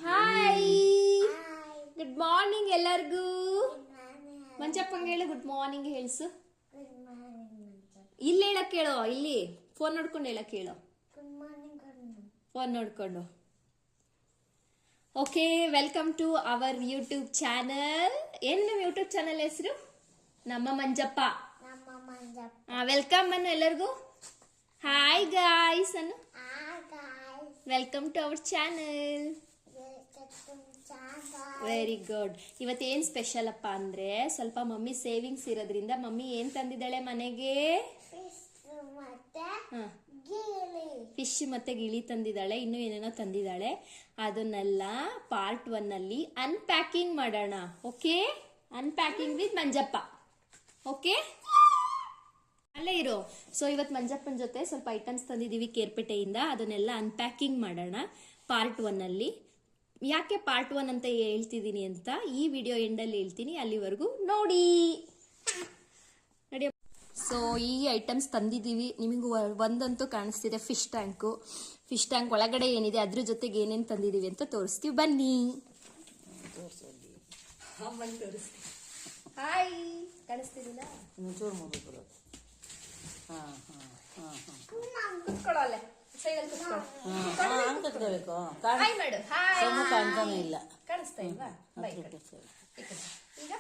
Hi, good morning ಎಲ್ಲರಿಗೂ. ಮಂಜಪ್ಪಂಗೆ ಹೇಳು good morning ಹೇಳ್ಸು. ಇಲ್ಲಿ ಹೇಳಕ್ ಹೇಳೋ, ಇಲ್ಲಿ ಫೋನ್ ನೋಡ್ಕೊಂಡು ಹೇಳಕ್ ಹೇಳೋ, ಫೋನ್ ನೋಡ್ಕೊಂಡು. Okay, welcome to our YouTube channel. ಏನ್ ನಮ್ಮ ಯೂಟ್ಯೂಬ್ ಚಾನಲ್ ಹೆಸರು? ನಮ್ಮ ಮಂಜಪ್ಪ. ವೆಲ್ಕಮ್ ಅನ್ನು ಎಲ್ಲರಿಗೂ. ಹಾಯ್ ಗಾಯ್ಸ್ ಅನ್ನು. Welcome to our channel. Very good. ಇವತ್ತೇನ್ ಸ್ಪೆಷಲ್ ಅಪ್ಪ ಅಂದ್ರೆ, ಸ್ವಲ್ಪ ಮಮ್ಮಿ ಸೇವಿಂಗ್ಸ್ ಇರೋದ್ರಿಂದ ಮಮ್ಮಿ ಏನ್ ತಂದಿದ್ದಾಳೆ ಮನೆಗೆ? ಫಿಶ್ ಮತ್ತೆ ಗಿಳಿ ತಂದಿದ್ದಾಳೆ, ಇನ್ನು ಏನೇನೋ ತಂದಿದ್ದಾಳೆ. ಅದನ್ನೆಲ್ಲ ಪಾರ್ಟ್ 1 ಅಲ್ಲಿ ಅನ್ಪ್ಯಾಕಿಂಗ್ ಮಾಡೋಣ. Okay, unpacking with Manjappa. Okay, ಅಲ್ಲೇ ಇರೋ. ಸೊ ಇವತ್ತು ಮಂಜಪ್ಪನ ಜೊತೆ ಸ್ವಲ್ಪ ಐಟಮ್ಸ್ ತಂದಿದ್ದೀವಿ ಕೇರ್ಪೇಟೆಯಿಂದ, ಅದನ್ನೆಲ್ಲ ಅನ್ಪ್ಯಾಕಿಂಗ್ ಮಾಡೋಣ ಪಾರ್ಟ್ 1 ಅಲ್ಲಿ. ಯಾಕೆ ಪಾರ್ಟ್ 1 ಅಂತ ಹೇಳ್ತಿದ್ದೀನಿ ಅಂತ ಈ ವಿಡಿಯೋ ಎಂಡಲ್ಲಿ ಹೇಳ್ತೀನಿ, ಅಲ್ಲಿವರೆಗೂ ನೋಡಿ. ಸೊ ಈ ಐಟಮ್ಸ್ ತಂದಿದ್ದೀವಿ, ನಿಮಗೂ ಒಂದಂತೂ ಕಾಣಿಸ್ತಿದೆ, ಫಿಶ್ ಟ್ಯಾಂಕು. ಫಿಶ್ ಟ್ಯಾಂಕ್ ಒಳಗಡೆ ಏನಿದೆ, ಅದ್ರ ಜೊತೆಗೆ ಏನೇನು ತಂದಿದ್ದೀವಿ ಅಂತ ತೋರಿಸ್ತೀವಿ, ಬನ್ನಿ. ಹಾಯ್, ಕಾಣಿಸ್ತಿದ್ದೀನ? ಕುತ್ಕೊಳ್ಳೋ ಅಲ್ಲೇ ಸೈಡಲ್ಲಿ ಕುತ್ಕೊಳ್ಳೋ. ಹಾಯ್ ಮಾಡು. ಹಾಯ್, ಕಾಣಿಸ್ತಾ ಇಲ್ವಾ? ಈಗ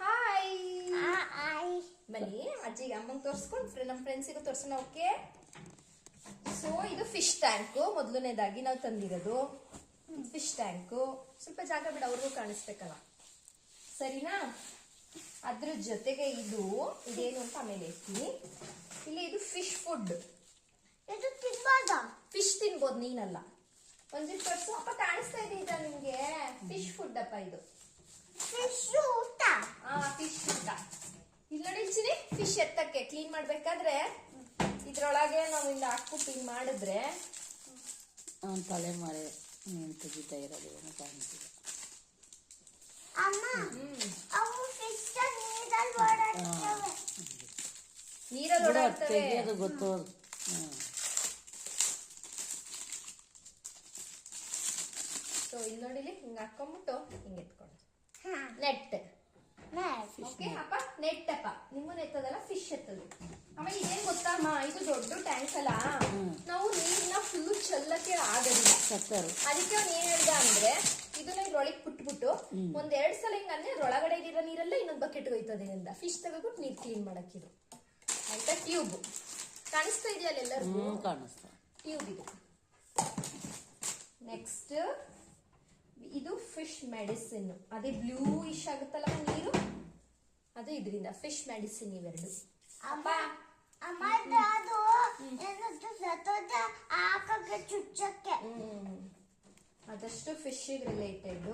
ಹಾಯ್. ಬನ್ನಿ ಅಜ್ಜಿಗೆ ಅಮ್ಮಂಗೆ ತೋರಿಸ್ಕೊಂಡು ನಮ್ಮ ಫ್ರೆಂಡ್ಸಿಗೂ ತೋರ್ಸೋಣ. ಓಕೆ, ಸೊ ಇದು ಫಿಶ್ ಟ್ಯಾಂಕು. ಮೊದಲನೇದಾಗಿ ನಾವು ತಂದಿರೋದು ಫಿಶ್ ಟ್ಯಾಂಕು. ಸ್ವಲ್ಪ ಜಾಗ ಬಿಡ, ಅವ್ರಿಗೂ ಕಾಣಿಸ್ಬೇಕಲ್ಲ, ಸರಿನಾ? ಅದ್ರ ಜೊತೆಗೆ ಇದೇನು ಅಂತ ಆಮೇಲೆ ಹೇಳ್ತೀನಿ. ಇಲ್ಲಿ ಇದು ಫಿಶ್ ಫುಡ್. ಇದು ತಿನ್ಬೋದಾ? ಫಿಶ್ ತಿನ್ಬೋದು, ನೀನಲ್ಲ. ಒಂದಿಟ್ಟು ತೋರಿಸು ಅಪ್ಪ, ಕಾಣಿಸ್ತಾ ಇದೆ ನಿಮ್ಗೆ? ಫಿಶ್ ಫುಡ್ ಅಪ್ಪ ಇದು. ಫಿಶ್ ಊಟ. ಫಿಶ್ ಊಟ. ಇಲ್ಲಿ ನೋಡಿ ಚಿನಿ, ಫಿಶ್ ಎತ್ತಕ್ಕೆ ಕ್ಲೀನ್ ಮಾಡ್ಬೇಕಾದ್ರೆ ಇದ್ರೊಳಗೆ ನಾವು ಇಲ್ಲಿ ಹಾಕ್ಬಿಟ್ಟು ಹಿಂಗ್ ಮಾಡಿದ್ರೆ ತಲೆ ಮಾರೆ ತೆಗಿತಾ ಇರೋದು ಕಾಣಿಸ್ತಿದೆ. ನೀರಲ್ಲಿ ಓಡಾಡ್ತವೆ, ಗೊತ್ತು. ಸೊ ಇಲ್ಲಿ ನೋಡಿಲಿ, ಹಿಂಗ್ ಹಾಕೊಂಡ್ಬಿಟ್ಟು ಹಿಂಗ್ ಎತ್ಕೊಂಡು ನೆಟ್. ಓಕೆ ಅಪ್ಪ, ನೆಟ್ ಅಪ್ಪ, ನಿಮ್ಮನ್ನ ಎತ್ತದಲ್ಲ, ಫಿಶ್ ಎತ್ತದು. ಆಮೇಲೆ ಇದೇನ್ ಗೊತ್ತಮ್ಮ, ಇದು ದೊಡ್ಡ ಟ್ಯಾಂಕ್ ಅಲ್ಲ, ನಾವು ನೀರನ್ನ ಫುಲ್ಲು ಚೆಲ್ಲಕ್ಕೆ ಆಗೋದಿಲ್ಲ. ಅದಕ್ಕೆ ಅವ್ನು ಏನ್ ಹೇಳ್ದ ಅಂದ್ರೆ, ಇದನ್ನ ಇದ್ರೊಳಗೆ ಬಿಟ್ಬಿಟ್ಟು 1-2 ಸಲ ಹಿಂಗ ಅಂದ್ರೆ ಒಳಗಡೆ ಇರೋ ನೀರಲ್ಲ ಇನ್ನೊಂದು ಬಕೆಟ್ ಹೋಯ್ತದೆ ಅಂತ ಫಿಶ್ ತೆಗೆದ್ಬಿಟ್ಟು ನೀರ್ ಕ್ಲೀನ್ ಮಾಡಕ್ಕಿದು. ಆಯ್ತಾ? ಟ್ಯೂಬ್ ಕಾಣಿಸ್ತಾ ಇದೆಯಲ್ಲ ಎಲ್ಲರಿಗೂ? ಕಾಣಿಸ್ತಾ ಟ್ಯೂಬ್ ಇದು. ನೆಕ್ಸ್ಟ್ ಇದು ಫಿಶ್ ಮೆಡಿಸಿನ್. ಅದೇ ಬ್ಲೂ ಇಶ್ ಆಗುತ್ತಲ್ಲ ನೀರು, ಅದು ಇದರಿಂದ ಫಿಶ್ ಮೆಡಿಸಿನ್. ಇವೆರಡು ಅದಷ್ಟು ಫಿಶ್ ರಿಲೇಟೆಡ್.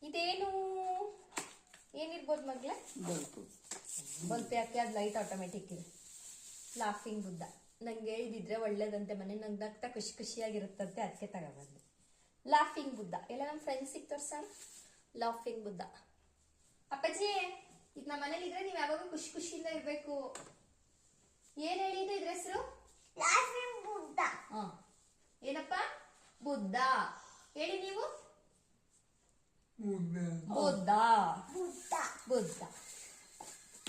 ಇದೇನು ಏನಿರ್ಬೋದು ಮಗ್ಲೆ? ಬಲ್ಪ್. ಯಾಕೆ? ಅದು ಲೈಟ್ ಆಟೋಮೆಟಿಕ್ ಇದೆ. ಲಾಫಿಂಗ್ ಬುದ್ಧ ನಂಗೆ ಹೇಳಿದಿದ್ರೆ ಒಳ್ಳೇದಂತೆ, ಮನೆ ನಗ್ದಾಗ್ತಾ ಖುಷಿ ಖುಷಿಯಾಗಿರುತ್ತಂತೆ, ಅದಕ್ಕೆ ತಗೊಬಂದು. ಲಾಫಿಂಗ್ ಬುದ್ಧ ಎಲ್ಲ ನಮ್ಮ ಫ್ರೆಂಡ್ಸಿಗೆ ತೋರ್ಸೋಣ. ಲಾಫಿಂಗ್ ಬುದ್ಧ. ಅಪ್ಪಾಜಿ, ಈಗ ನಮ್ಮ ಮನೇಲಿ ಇದ್ರೆ ನೀವ್ ಯಾವಾಗ ಖುಷಿ ಖುಷಿಯಿಂದ ಇರ್ಬೇಕು. ಏನ್ ಹೇಳಿದ್ದು ಇದ್ರ ಹೆಸರು? ಲಾಫಿಂಗ್ ಬುದ್ಧ. ಏನಪ್ಪ? ಬುದ್ಧ ಹೇಳಿ ನೀವು. ಬುದ್ಧ. ಬುದ್ಧ.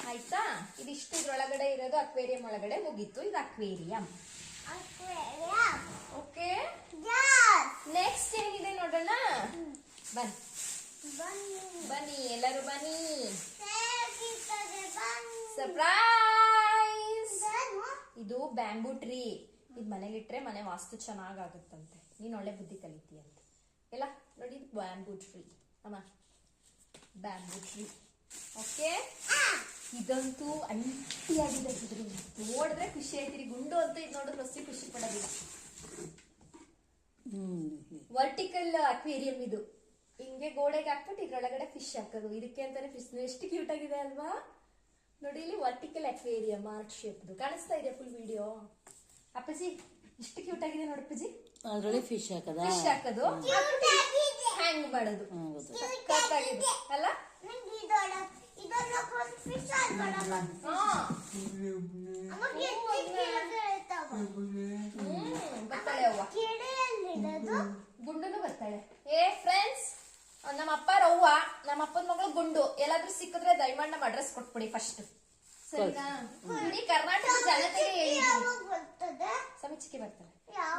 ಆಯ್ತಾ? ಇದಿಷ್ಟು ಇದ್ರೊಳಗಡೆ ಇರೋದು ಅಕ್ವೇರಿಯಂ ಒಳಗಡೆ ಮುಗೀತು. ಇದು ಅಕ್ವೇರಿಯಂ. ಓಕೆ, ನೆಕ್ಸ್ಟ್ ಏನಿದೆ ನೋಡೋಣ. ಬನ್ನಿ ಎಲ್ಲರೂ ಬನ್ನಿ. ಸರ್ಪ್ರೈಸ್. ಇದು ಬ್ಯಾಂಬೂ ಟ್ರೀ. ಇದು ಮನೆಗಿಟ್ರೆ ಮನೆ ವಾಸ್ತು ಚೆನ್ನಾಗಾಗುತ್ತಂತೆ. ನೀನ್ ಒಳ್ಳೆ ಬುದ್ಧಿ ಕಲಿತೀಯಂತೆ ಎಲ್ಲ. ನೋಡಿ, ಬ್ಯಾಂಬೂ ಟ್ರೀ ಅಮ್ಮ, ಬ್ಯಾಂಬೂ ಟ್ರೀ. ಓಕೆ, ಇದಂತೂ ಅಂಟಿಯಾಗಿದೆ. ಇದ್ರ ನೋಡಿದ್ರೆ ಖುಷಿ ಆಯ್ತಿರಿ. ಗುಂಡು ಅಂತೂ ಇದು ನೋಡಿದ್ರೆ ಹೊಸಿ ಖುಷಿ ಪಡೋದಿಲ್ಲ. ವರ್ಟಿಕಲ್ ಅಕ್ವೇರಿಯಂ ಇದು. ಹಿಂಗೆ ಗೋಡೆಗೆ ಹಾಕ್ಬಿಟ್ಟು ಇದ್ರೊಳಗಡೆ ಫಿಶ್ ಹಾಕೋದು. ಇದಕ್ಕೆ ಅಂತಾನೆ ಫಿಶ್. ಎಷ್ಟು ಕ್ಯೂಟ್ ಆಗಿದೆ ಅಲ್ವಾ? ನೋಡಿ, ಇಲ್ಲಿ ವರ್ಟಿಕಲ್ ಅಕ್ವೇರಿಯಂ ಆರ್ಟ್ ಶೇಪ್ದು. ಕಾಣಿಸ್ತಾ ಇದೆ ಫುಲ್ ವಿಡಿಯೋ? ಅಪ್ಪಾಜಿ ಎಷ್ಟು ಕ್ಯೂಟ್ ಆಗಿದೆ ನೋಡಪ್ಪಾಜಿ. ಅದ್ರಲ್ಲಿ ಫಿಶ್ ಹಾಕೋದು, ಹ್ಯಾಂಗ್ ಮಾಡೋದು ಸಖತ್ತಾಗಿದೆ ಅಲ್ಲ? ಅಡ್ರೆಸ್ ಕೊಟ್ಬಿಡಿ ಫಸ್ಟ್, ಸರಿನಾ? ಇಡೀ ಕರ್ನಾಟಕ ಜನತೆಗೆ ಹೇಳಿದ್ದೀನಿ. ಸಮೀಕ್ಷೆಗೆ ಬರ್ತಾರೆ.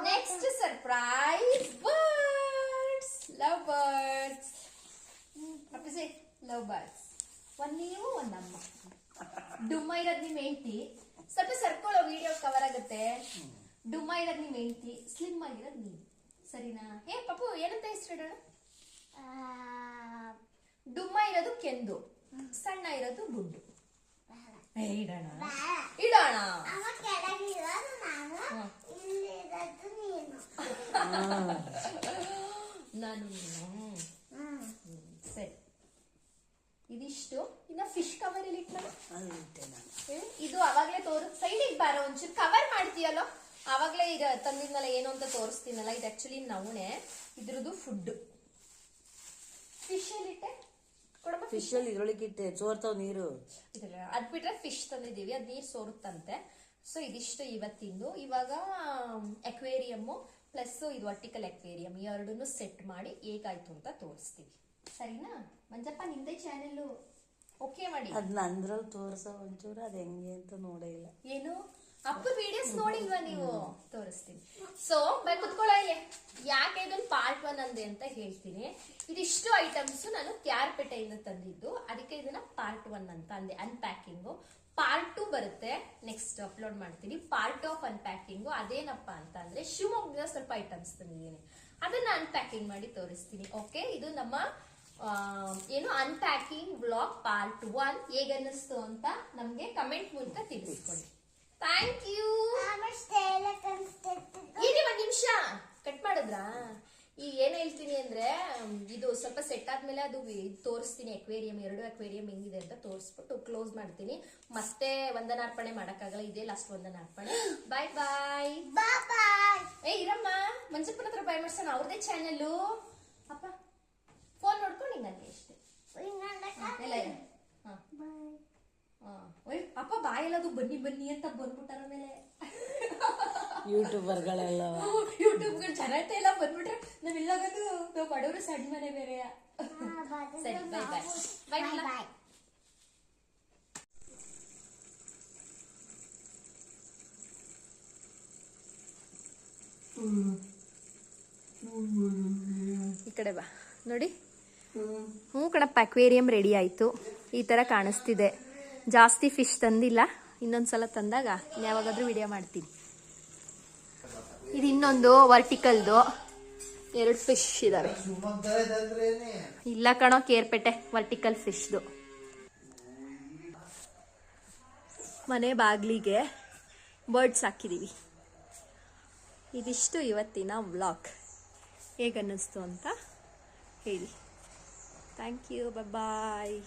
Next surprise birds, love birds. ಅಪ್ಪಿಸಿ ಲವ್ ಬರ್ಡ್ಸ್. ಒಂದ್ ನೀವು ಒಂದ್ ಅಮ್ಮ. ಡುಮ್ಮ ಇರೋದ್ ನಿಮ್ ಹೆಂಡತಿ, ಸ್ವಲ್ಪ ಸರ್ಕೊಳ್ಳೋ ವಿಡಿಯೋ ಕವರ್ ಆಗುತ್ತೆ. ಡುಮ್ಮ ಇರೋದ್ ನಿಮ್ ಹೆಂಡತಿ, ಸ್ಲಿಮ್ ಆಗಿರೋದ್ ನೀವು, ಸರಿನಾ? ಏ ಪಾಪು ಏನಂತ ಹೆಸರಿಡೋಣ? ಡುಮ್ಮ ಇರೋದು ಕೆಂದು, ಸಣ್ಣ ಇರೋದು ಗುಡ್ಡು. ಇಡೋಣ ಇಡೋಣ. ನಾನು ಸರಿ. ಇದಿಷ್ಟು. ಇನ್ನ ಫಿಶ್ ಕವರ್ ಇಲ್ಲಿ ಇದು ಅವಾಗ್ಲೇ ಸೈಡಿಗೆ ಬಾರೋ, ಒಂಚೂರು ಕವರ್ ಮಾಡ್ತೀಯಲ್ಲ. ಅವಾಗ್ಲೇ ಇದು ತಂದಿದ್ನಲ್ಲ ಏನು ಅಂತ ತೋರಿಸ್ತೀನಲ್ಲ, ಇದು ಆಕ್ಚುಲಿ ನವಣೆ, ಇದ್ರದ್ದು ಫುಡ್. ಫಿಶ್ ಎಲ್ಲಿಟ್ಟೆ? ಫಿಶ್ ಅಲ್ಲಿ ಇದ್ರೊಳಗೆ ಇಟ್ಟೆ, ಸೋರ್ತಾವ್ ನೀರು. ಅದ್ ಬಿಟ್ರೆ ಫಿಶ್ ತಂದಿದೀವಿ, ಅದ್ ನೀರ್ ಸೋರುತ್ತಂತೆ. ಸೊ ಇದಿಷ್ಟು ಇವತ್ತಿಂದು. ಇವಾಗ ಅಕ್ವೇರಿಯಮ್ ಪ್ಲಸ್ ಇದು ವರ್ಟಿಕಲ್ ಅಕ್ವೇರಿಯಂ ಎರಡನ್ನು ಸೆಟ್ ಮಾಡಿ ಹೇಗಾಯ್ತು ಅಂತ ತೋರಿಸ್ತೀವಿ, ಸರಿನಾ? ಮಂಜಪ್ಪ ನಿಂದೇ ಚಾನೆಲ್ ಓಕೆ ಮಾಡಿ. ಅದ್ ನಂದ್ರಲ್ಲಿ ತೋರ್ಸ ಒಂಚೂರು, ಅದ್ ಹೆಂಗೆ ಅಂತ ನೋಡೇ ಇಲ್ಲ. ಏನು ಅಪ್ಪ ವಿಡಿಯೋಸ್ ನೋಡಿಲ್ವಾ ನೀವು? ತೋರಿಸ್ತೀನಿ. ಸೊ ಕುತ್ಕೊಳ್ಳೋ ಇಲ್ಲಿ. ಯಾಕೆ ಇದೊಂದು ಪಾರ್ಟ್ 1 ಅಂದೆ ಅಂತ ಹೇಳ್ತೀನಿ. ಇದಿಷ್ಟು ಐಟಮ್ಸ್ ನಾನು ಕ್ಯಾರ್ಪೇಟೆಯಿಂದ ತಂದಿದ್ದು, ಅದಕ್ಕೆ ಇದನ್ನ ಪಾರ್ಟ್ 1 ಅಂತ ಅಂದೆ. ಅನ್ಪ್ಯಾಕಿಂಗು ಪಾರ್ಟ್ 2 ಬರುತ್ತೆ, ನೆಕ್ಸ್ಟ್ ಅಪ್ಲೋಡ್ ಮಾಡ್ತೀನಿ. ಪಾರ್ಟ್ ಆಫ್ ಅನ್ಪ್ಯಾಕಿಂಗು ಅದೇನಪ್ಪ ಅಂತ ಅಂದ್ರೆ ಶಿವಮೊಗ್ಗದ ಸ್ವಲ್ಪ ಐಟಮ್ಸ್ ತಂದಿದ್ದೀನಿ, ಅದನ್ನ ಅನ್ಪ್ಯಾಕಿಂಗ್ ಮಾಡಿ ತೋರಿಸ್ತೀನಿ. ಓಕೆ, ಇದು ನಮ್ಮ ಏನು ಅನ್ಪ್ಯಾಕಿಂಗ್ ವ್ಲಾಗ್ ಪಾರ್ಟ್ 1. ಹೇಗನ್ನಿಸ್ತು ಅಂತ ನಮ್ಗೆ ಕಮೆಂಟ್ ಮೂಲಕ ತಿಳಿಸ್ಕೊಡಿ. Thank you. ಇರಿ ಒಂದ್ ನಿಮಿಷ, ಕಟ್ ಮಾಡಿದ್ರಾ? ಈಗ ಏನ್ ಹೇಳ್ತೀನಿ ಅಂದ್ರೆ, ಇದು ಸ್ವಲ್ಪ ಸೆಟ್ ಆದ್ಮೇಲೆ ಅದು ತೋರಿಸ್ತೀನಿ. ಅಕ್ವೇರಿಯಂ, 2 ಅಕ್ವೇರಿಯಂ ಹೆಂಗಿದೆ ಅಂತ ತೋರಿಸ್ಬಿಟ್ಟು ಕ್ಲೋಸ್ ಮಾಡ್ತೀನಿ. ಮತ್ತೆ ವಂದನಾರ್ಪಣೆ ಮಾಡಕ್ಕಾಗಲ್ಲ, ಇದೇ ಲಾಸ್ಟ್ ವಂದನಾರ್ಪಣೆ. ಬಾಯ್ ಬಾಯ್. ಏ ಇರಮ್ಮ, ಮಂಜಪ್ಪನ ಹತ್ರ ಬಾಯ್ ಮಾಡ್ಸೋಣ, ಅವ್ರದೇ ಚಾನೆಲ್. ಅಪ್ಪ ಫೋನ್ ನೋಡ್ಕೊಂಡು ಹಿಂಗಂತೆ ಅಷ್ಟೇ. ಅಪ್ಪ ಬಾಯಲ್ಲದು ಬನ್ನಿ ಬನ್ನಿ ಅಂತ ಬಂದ್ಬಿಟ್ಟಾರ ಮೇಲೆ ಯೂಟ್ಯೂಬರ್ಗಳೆಲ್ಲ, ಯೂಟ್ಯೂಬ್ಗಳು ಜನತೆ ಎಲ್ಲ ಬಂದ್ಬಿಟ್ರೆ ನಾವೆಲ್ಲಾಗದು ನಾವು ಬಡವರು ಸಣ್ಣ ಮನೆ ಬೇರೆ. ಸರಿ, ಬಾಯ್ ಬಾಯ್ ಬಾಯ್ ಬಾಯ್. ಈ ಕಡೆ ಬಾ ನೋಡಿ. ಹ್ಞೂ ಕಣಪ್ಪ, ಅಕ್ವೇರಿಯಂ ರೆಡಿ ಆಯಿತು. ಈ ಥರ ಕಾಣಿಸ್ತಿದೆ. ಜಾಸ್ತಿ ಫಿಶ್ ತಂದಿಲ್ಲ, ಇನ್ನೊಂದ್ಸಲ ತಂದಾಗ ಯಾವಾಗಾದ್ರೂ ವಿಡಿಯೋ ಮಾಡ್ತೀನಿ. ಇದು ಇನ್ನೊಂದು ವರ್ಟಿಕಲ್ದು 2 ಫಿಶ್ ಇದಾವೆ. ಇಲ್ಲ ಕಣೋ, ಕೇರ್ಪೇಟೆ ವರ್ಟಿಕಲ್ ಫಿಶ್ದು. ಮನೆ ಬಾಗಿಲಿಗೆ ಬರ್ಡ್ಸ್ ಹಾಕಿದೀವಿ. ಇದಿಷ್ಟು ಇವತ್ತಿನ ವ್ಲಾಗ್. ಹೇಗನ್ನಿಸ್ತು ಅಂತ ಹೇಳಿ. Thank you, bye.